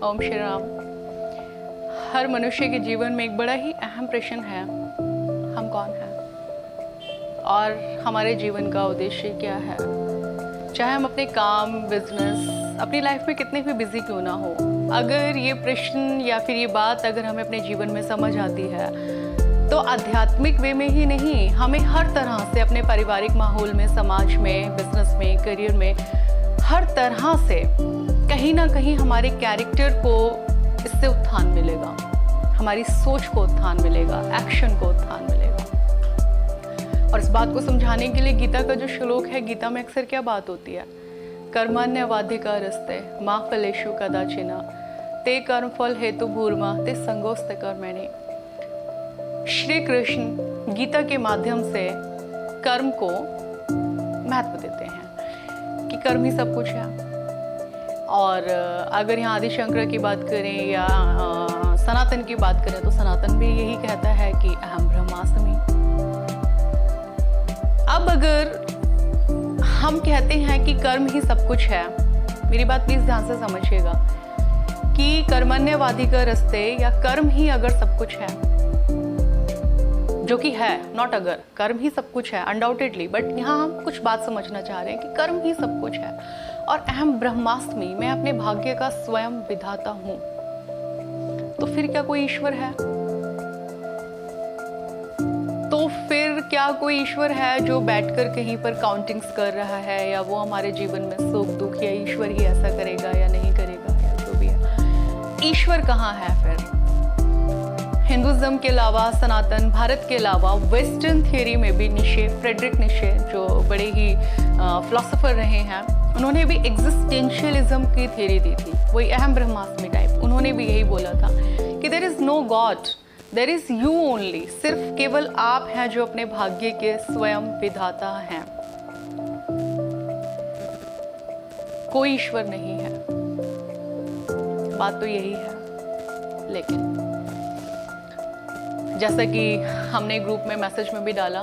ओम श्री राम। हर मनुष्य के जीवन में एक बड़ा ही अहम प्रश्न है, हम कौन हैं और हमारे जीवन का उद्देश्य क्या है। चाहे हम अपने काम, बिजनेस, अपनी लाइफ में कितने भी बिजी क्यों ना हो, अगर ये प्रश्न या फिर ये बात अगर हमें अपने जीवन में समझ आती है तो आध्यात्मिक वे में ही नहीं, हमें हर तरह से अपने पारिवारिक माहौल में, समाज में, बिजनेस में, करियर में, हर तरह से कहीं ना कहीं हमारे कैरेक्टर को इससे उत्थान मिलेगा, हमारी सोच को उत्थान मिलेगा, एक्शन को उत्थान मिलेगा। और इस बात को समझाने के लिए गीता का जो श्लोक है, गीता में अक्सर क्या बात होती है, कर्मण्यवाधिकारस्ते मा फलेषु कदाचन ते कर्मफल हेतु भूर्मा ते संगोस्ते कर्मणि। श्री कृष्ण गीता के माध्यम से कर्म को महत्व देते हैं कि कर्म ही सब कुछ है। और अगर यहाँ आदि शंकर की बात करें या सनातन की बात करें तो सनातन भी यही कहता है कि अहम ब्रह्मास्मि। अब अगर हम कहते हैं कि कर्म ही सब कुछ है, मेरी बात प्लीज ध्यान से समझिएगा कि कर्मण्यवाधिकारस्ते या कर्म ही अगर सब कुछ है, जो कि है, नॉट अगर, कर्म ही सब कुछ है अनडाउटेडली, बट यहाँ हम कुछ बात समझना चाह रहे हैं कि कर्म ही सब कुछ है और अहम ब्रह्मास्मि, मैं अपने भाग्य का स्वयं विधाता हूं, तो फिर क्या कोई ईश्वर है? तो फिर क्या कोई ईश्वर है जो बैठकर कहीं पर काउंटिंग्स कर रहा है, या वो हमारे जीवन में सुख दुख, या ईश्वर ही ऐसा करेगा या नहीं करेगा, या जो भी है, ईश्वर कहाँ है फिर? हिंदुइज्म के अलावा, सनातन भारत के अलावा वेस्टर्न थियोरी में भी निशे, फ्रेडरिक निशे जो बड़े ही फिलोसोफर रहे हैं, उन्होंने भी एग्जिस्टेंशियलिज्म की थियोरी दी थी, वही अहम ब्रह्मास्मि टाइप। उन्होंने भी यही बोला था कि there is no God, there is you only, सिर्फ केवल आप हैं जो अपने भाग्य के स्वयं विधाता हैं, कोई ईश्वर नहीं है। बात तो यही है। लेकिन जैसा कि हमने ग्रुप में मैसेज में भी डाला,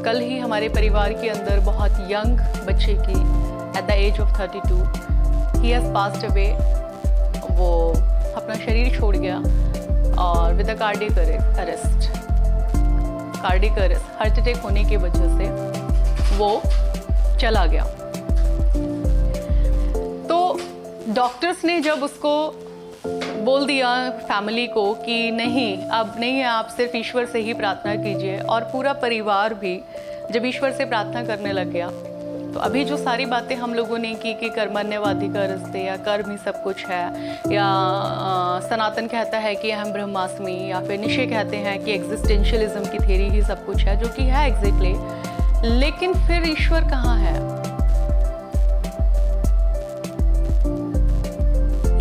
कल ही हमारे परिवार के अंदर बहुत यंग बच्चे की एट द एज ऑफ 32 ही हैज पास्ड अवे, वो अपना शरीर छोड़ गया और with a cardiac arrest, heart attack होने की वजह से वो चला गया। तो डॉक्टर्स ने जब उसको बोल दिया फैमिली को कि नहीं, अब नहीं है, आप सिर्फ ईश्वर से ही प्रार्थना कीजिए, और पूरा परिवार भी जब ईश्वर से प्रार्थना करने लग गया, तो अभी जो सारी बातें हम लोगों ने की कि कर्मण्यवाधिकारस्ते या कर्म ही सब कुछ है, या सनातन कहता है कि अहम ब्रह्मास्मि, या फिर निशे कहते हैं कि एग्जिस्टेंशियलिज्म की थ्योरी ही सब कुछ है, जो कि है एग्जैक्टली, लेकिन फिर ईश्वर कहाँ है?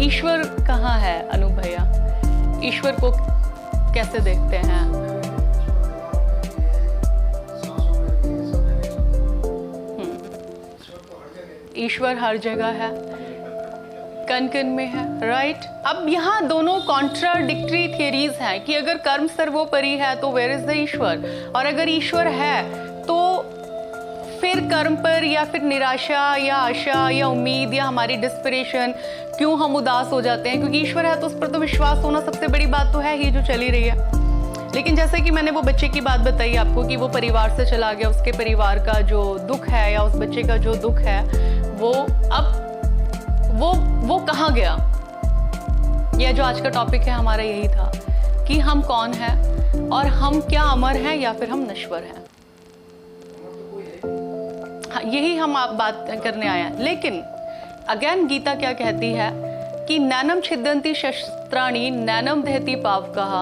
ईश्वर कहाँ है अनूप भैया? ईश्वर को कैसे देखते हैं? ईश्वर हर जगह है, कण कण में है, राइट? अब यहाँ दोनों कॉन्ट्राडिक्टरी थियरीज हैं कि अगर कर्म सर्वोपरि है तो वेयर इज द ईश्वर, और अगर ईश्वर है तो फिर कर्म पर या फिर निराशा या आशा या उम्मीद या हमारी डिस्पिरेशन, क्यों हम उदास हो जाते हैं? क्योंकि ईश्वर है तो उस पर तो विश्वास होना सबसे बड़ी बात तो है ही, जो चली रही है। लेकिन जैसे कि मैंने वो बच्चे की बात बताई आपको कि वो परिवार से चला गया, उसके परिवार का जो दुख है या उस बच्चे का जो दुख है, वो अब वो कहाँ गया? यह जो आज का टॉपिक है हमारा यही था कि हम कौन हैं और हम क्या अमर हैं या फिर हम नश्वर हैं। हाँ, यही हम आप बात करने आए हैं। लेकिन अगेन गीता क्या कहती है कि नैनम छिदन्ति शस्त्राणि नैनम दहति पावकः,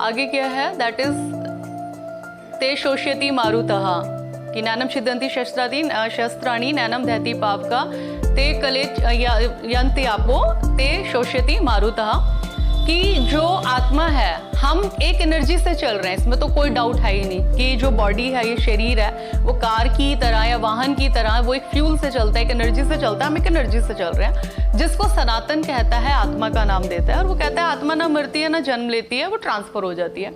आगे क्या है, दैट इज ते शोष्यति मारुतः, कि नैनम छिदन्ति शस्त्राणि नैनम दहति पावकः ते कले यन्ति आपो ते शोष्यति मारुतः, कि जो आत्मा है, हम एक एनर्जी से चल रहे हैं, इसमें तो कोई डाउट है ही नहीं कि जो बॉडी है, ये शरीर है, वो कार की तरह या वाहन की तरह वो एक फ्यूल से चलता है, एक एनर्जी से चलता है, हम एक एनर्जी से चल रहे हैं, जिसको सनातन कहता है, आत्मा का नाम देता है, और वो कहता है आत्मा ना मरती है ना जन्म लेती है, वो ट्रांसफर हो जाती है।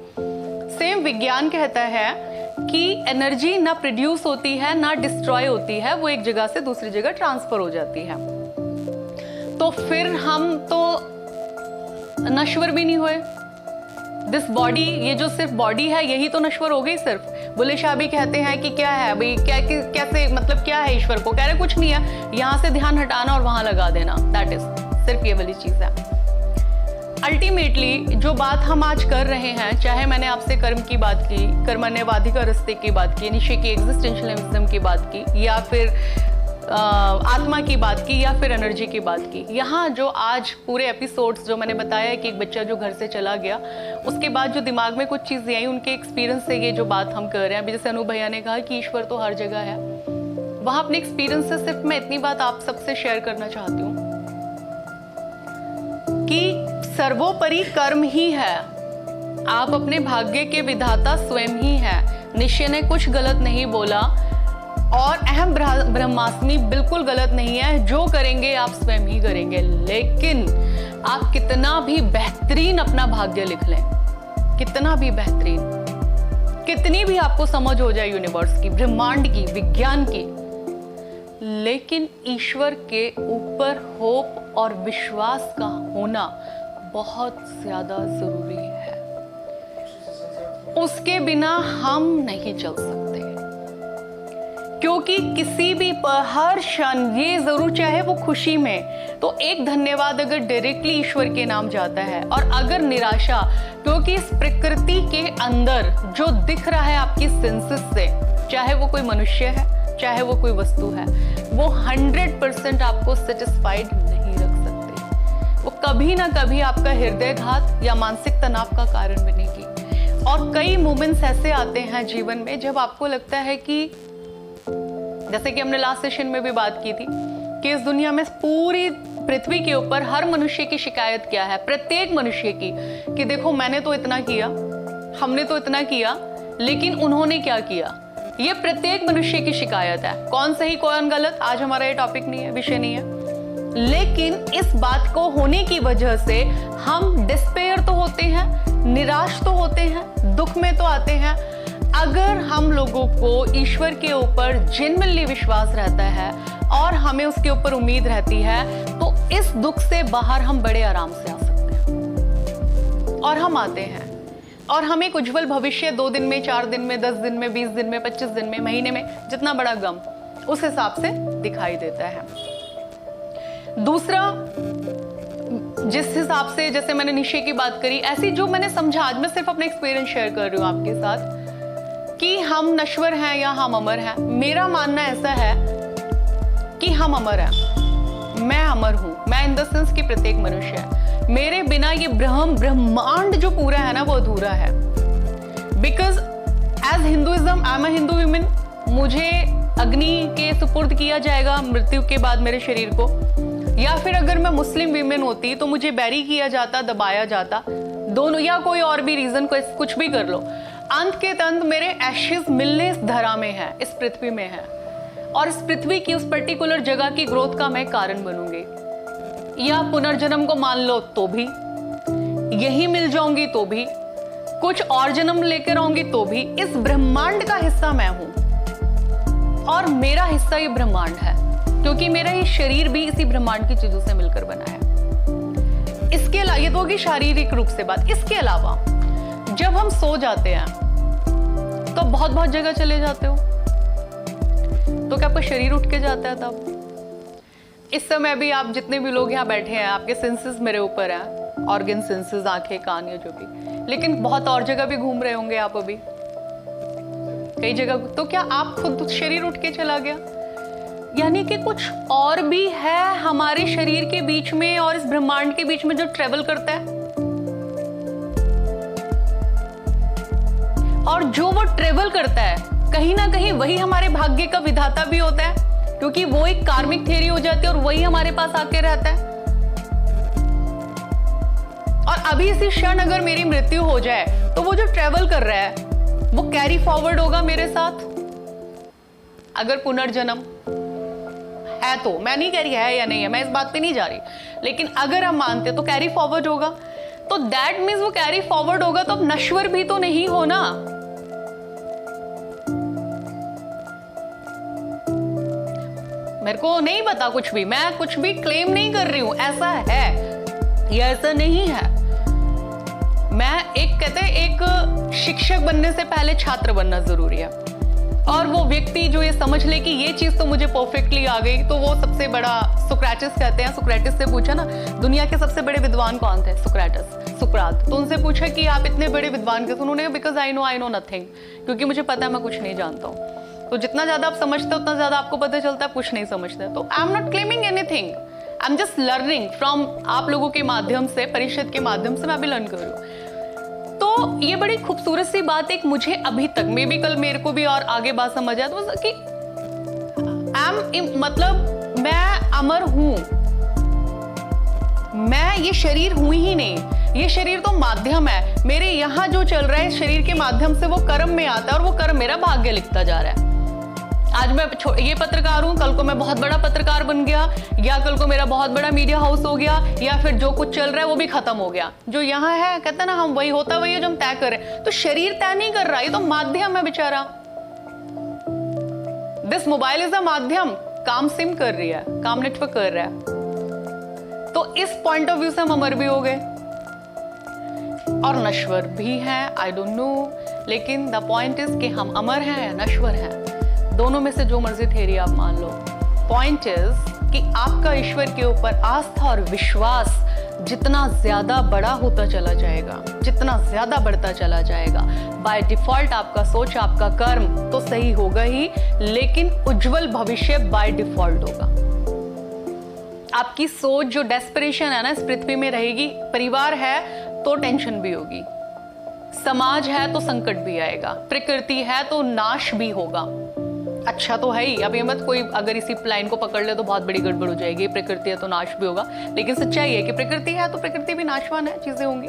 सेम विज्ञान कहता है कि एनर्जी ना प्रोड्यूस होती है ना डिस्ट्रॉय होती है, वो एक जगह से दूसरी जगह ट्रांसफर हो जाती है। तो फिर हम तो नश्वर भी नहीं हुए। दिस बॉडी, ये जो सिर्फ बॉडी है यही तो नश्वर हो गई सिर्फ। बुल्ले शाह भी कहते हैं कि क्या है भाई, कैसे मतलब क्या है ईश्वर को, कह रहे कुछ नहीं है, यहां से ध्यान हटाना और वहां लगा देना, दैट इज सिर्फ ये वाली चीज है। अल्टीमेटली जो बात हम आज कर रहे हैं, चाहे मैंने आपसे कर्म की बात की, कर्मण्यवाधिका रस्ते की बात की, निश्चय की एग्जिस्टेंशियलिज्म की बात की, या फिर आत्मा की बात की, या फिर एनर्जी की बात की, यहाँ जो आज पूरे एपिसोड्स जो मैंने बताया है कि एक बच्चा जो घर से चला गया, उसके बाद जो दिमाग में कुछ चीज़ें आई, उनके एक्सपीरियंस से ये जो बात हम कर रहे हैं, अभी जैसे अनु भैया ने कहा कि ईश्वर तो हर जगह है, वहाँ अपने एक्सपीरियंस से सिर्फ मैं इतनी बात आप सबसे शेयर करना चाहती हूँ कि सर्वोपरि कर्म ही है, आप अपने भाग्य के विधाता स्वयं ही हैं। निश्चय ने कुछ गलत नहीं बोला और अहम ब्रह्मास्मि बिल्कुल गलत नहीं है, जो करेंगे आप स्वयं ही करेंगे। लेकिन आप कितना भी बेहतरीन अपना भाग्य लिख लें, कितना भी बेहतरीन, कितनी भी आपको समझ हो जाए यूनिवर्स की, ब्रह्मांड की, विज्ञान की, लेकिन ईश्वर के ऊपर होप और विश्वास का होना बहुत ज्यादा जरूरी है। उसके बिना हम नहीं चल सकते, क्योंकि किसी भी हर क्षण ये जरूर, चाहे वो खुशी में, तो एक धन्यवाद अगर डायरेक्टली ईश्वर के नाम जाता है, और अगर निराशा, क्योंकि इस प्रकृति के अंदर जो दिख रहा है आपकी सेंसेस से, चाहे वो कोई मनुष्य है, चाहे वो कोई वस्तु है, वो 100% आपको सेटिस्फाइड नहीं रख सकते। वो कभी ना कभी आपका हृदयघात या मानसिक तनाव का कारण बनेगी। और कई मोमेंट्स ऐसे आते हैं जीवन में जब आपको लगता है कि, जैसे कि हमने लास्ट सेशन में भी बात की थी, कि इस दुनिया में पूरी पृथ्वी के ऊपर हर मनुष्य की शिकायत क्या है, प्रत्येक मनुष्य की, कि देखो मैंने तो इतना किया, हमने तो इतना किया, लेकिन उन्होंने क्या किया। ये प्रत्येक मनुष्य की शिकायत है। कौन सही कौन गलत, आज हमारा ये टॉपिक नहीं है, विषय नहीं है। लेकिन इस बात को होने की वजह से हम डिस्पेयर तो होते हैं, निराश तो होते हैं, दुख में तो आते हैं। अगर हम लोगों को ईश्वर के ऊपर जेन्युइनली विश्वास रहता है और हमें उसके ऊपर उम्मीद रहती है, तो इस दुख से बाहर हम बड़े आराम से आ सकते हैं। और हम आते हैं, और हमें एक उज्जवल भविष्य 2 दिन में, 4 दिन में, 10 दिन में, 20 दिन में, 25 दिन में, महीने में, जितना बड़ा गम, उस हिसाब से दिखाई देता है। दूसरा, जिस हिसाब से, जैसे मैंने निश्चय की बात करी, ऐसी जो मैंने समझा, आज मैं सिर्फ अपना एक्सपीरियंस शेयर कर रही हूँ आपके साथ, कि हम नश्वर हैं या हम अमर हैं। मेरा मानना ऐसा है कि हम अमर हैं, मैं अमर हूं, मैं इन द सेंस कि प्रत्येक मनुष्य है, मेरे बिना ये ब्रह्मांड जो पूरा है ना, वो अधूरा है। Because as Hinduism, I am a Hindu women, मुझे अग्नि के सुपुर्द किया जाएगा मृत्यु के बाद मेरे शरीर को, या फिर अगर मैं मुस्लिम वीमेन होती तो मुझे बैरी किया जाता, दबाया जाता, दोनों, या कोई और भी रीजन, कुछ भी कर लो, अंत के तंत मेरे एशेज मिलने इस धरा में है, इस पृथ्वी में है, और इस पृथ्वी की उस पर्टिकुलर जगह की ग्रोथ का मैं कारण बनूंगी। या पुनर्जन्म को मान लो तो भी, यही मिल जाऊंगी तो भी, कुछ और जन्म लेकर आऊंगी तो भी, इस ब्रह्मांड का हिस्सा मैं हूं, और मेरा हिस्सा ये ब्रह्मांड है, क्योंकि मेरा ये शरीर भी इसी ब्रह्मांड की चीजों से मिलकर बना है। इसके अलावा, ये तो होगी शारीरिक रूप से बात। इसके अलावा जब हम सो जाते हैं तो बहुत जगह चले जाते हो, तो क्या आपका शरीर उठ के जाता है तब? इस समय भी आप जितने भी लोग यहाँ बैठे हैं, आपके सेंसेस मेरे ऊपर हैं, ऑर्गन सेंसेस, आंखें, कान, या जो भी, लेकिन बहुत और जगह भी घूम रहे होंगे आप अभी, कई जगह। तो क्या आप खुद शरीर उठ के चला गया? यानी कि कुछ और भी है हमारे शरीर के बीच में और इस ब्रह्मांड के बीच में जो ट्रेवल करता है, और जो वो ट्रेवल करता है कहीं ना कहीं वही हमारे भाग्य का विधाता भी होता है, क्योंकि वो एक कार्मिक थ्योरी हो जाती है और वही हमारे पास आके रहता है। और अभी इसी क्षण अगर मेरी मृत्यु हो जाए तो वो जो ट्रेवल कर रहा है वो कैरी फॉरवर्ड होगा मेरे साथ। अगर पुनर्जन्म है तो, मैं नहीं कह रही है या नहीं है, मैं इस बात पे नहीं जा रही, लेकिन अगर हम मानते तो कैरी फॉरवर्ड होगा, तो दैट मीन्स वो कैरी फॉरवर्ड होगा तो अब नश्वर भी तो नहीं हो ना। मेरे को नहीं पता कुछ भी, मैं कुछ भी क्लेम नहीं कर रही हूं ऐसा है या ऐसा नहीं है। मैं कहते हैं एक शिक्षक बनने से पहले छात्र बनना जरूरी है, और वो व्यक्ति जो ये समझ ले कि ये चीज तो मुझे परफेक्टली आ गई, तो वो सबसे बड़ा, सुक्रेटिस कहते हैं, सुक्रेटिस से पूछा ना दुनिया के सबसे बड़े विद्वान कौन थे, सुकरात। तो उनसे पूछा कि आप इतने बड़े विद्वान कैसे, उन्होंने बिकॉज आई नो नथिंग, क्योंकि मुझे पता है मैं कुछ नहीं जानता हूँ। तो जितना ज्यादा आप समझते हो उतना ज्यादा आपको पता चलता है कुछ नहीं समझते। तो I am not claiming anything, I am just learning from आप लोगों के माध्यम से, परिषद के माध्यम से मैं भी लर्न कर रही हूँ। तो ये बड़ी खूबसूरत सी बात एक मुझे अभी तक, मे बी कल मेरे को भी और आगे बात समझ आया, तो कि मतलब मैं अमर हूं, मैं ये शरीर हूं ही नहीं, ये शरीर तो माध्यम है। मेरे यहाँ जो चल रहा है शरीर के माध्यम से वो कर्म में आता है, और वो कर्म मेरा भाग्य लिखता जा रहा है। आज मैं ये पत्रकार हूं, कल को मैं बहुत बड़ा पत्रकार बन गया, या कल को मेरा बहुत बड़ा मीडिया हाउस हो गया, या फिर जो कुछ चल रहा है वो भी खत्म हो गया। जो यहाँ है कहते हैं ना, हम वही होता वही है जो हम तय करें। तो शरीर तय नहीं कर रहा, ये तो माध्यम है बेचारा। दिस मोबाइल इज अ माध्यम, काम सिम कर रही है, काम नेटवर्क कर रहा है। तो इस पॉइंट ऑफ व्यू से हम अमर भी हो गए और नश्वर भी हैं, आई डोंट नो, लेकिन द पॉइंट इज कि हम अमर हैं या नश्वर हैं, दोनों में से जो मर्जी थेरी आप मान लो। पॉइंट इज कि आपका ईश्वर के ऊपर आस्था और विश्वास जितना ज्यादा बड़ा होता चला जाएगा, जितना ज्यादा बढ़ता चला जाएगा, बाय डिफॉल्ट आपका सोच, आपका कर्म तो सही होगा ही, लेकिन उज्जवल भविष्य बाय डिफॉल्ट होगा। आपकी सोच जो डेस्परेशन है ना इस पृथ्वी में रहेगी। परिवार है तो टेंशन भी होगी, समाज है तो संकट भी आएगा, प्रकृति है तो नाश भी होगा। अच्छा तो है ही, अब ये मत कोई अगर इसी लाइन को पकड़ ले तो बहुत बड़ी गड़बड़ हो जाएगी, प्रकृति है तो नाश भी होगा, लेकिन सच्चाई है कि प्रकृति है तो प्रकृति भी नाशवान है, चीजें होंगी।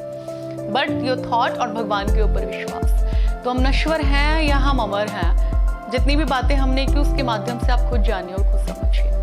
बट योर थॉट और भगवान के ऊपर विश्वास, तो हम नश्वर हैं या हम अमर हैं, जितनी भी बातें हमने की उसके माध्यम से आप खुद जानिए और खुद समझिए।